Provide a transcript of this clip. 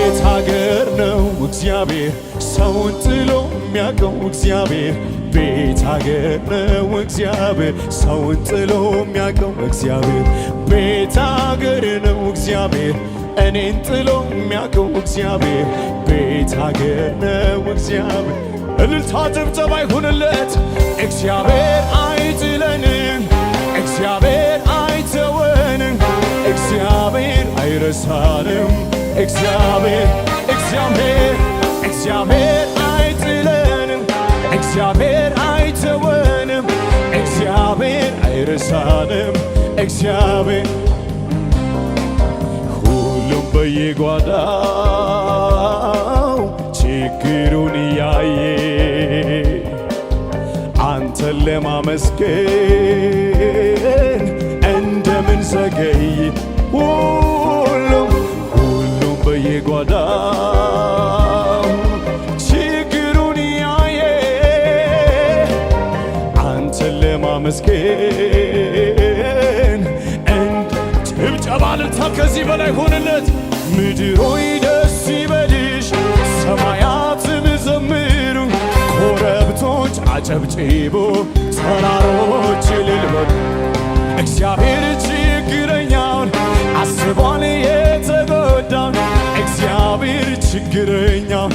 ቤት ሀገር ነው እግዚአብሔር ሰውን ጥሎ የሚያውቀው እግዚአብሔር ቤት ሀገር ነው እግዚአብሔር ሰውን ጥሎ የሚያውቀው እግዚአብሔር ቤት ሀገር ነው እግዚአብሔር እኔን ጥሎ የሚያውቀው እግዚአብሔር ቤት ሀገር ነው እግዚአብሔር እልልታ ጭብጨባ ይሁንለት እግዚአብሔር አይጥለንም እግዚአብሔር አይተወንም እግዚአብሔር አይረሳንም እግዚአብሔር አይጥለንም እግዚአብሔር አይተወንም እግዚአብሔር አይረሳንም እግዚአብሔር ሁሉም በየጓዳው ችግሩን እያየ አንተን ለማመስገን እንደምን ዘገይ ሁሉም በየጓዳው ችግሩን እያየ አንተን ለማመስገን ጭብጨባ ልልታ ከዚህ በላይ ሆንለት ምድር ሆይ ደስ ይበልሽ ሰማያትም ዘምሩ ኮረብቶች አጨብጭቡ ተራሮች እልል በሉ እግዚአብሔር ችግረኛውን አስቧል የተጎዳውን እግዚአብሔር ችግረኛውን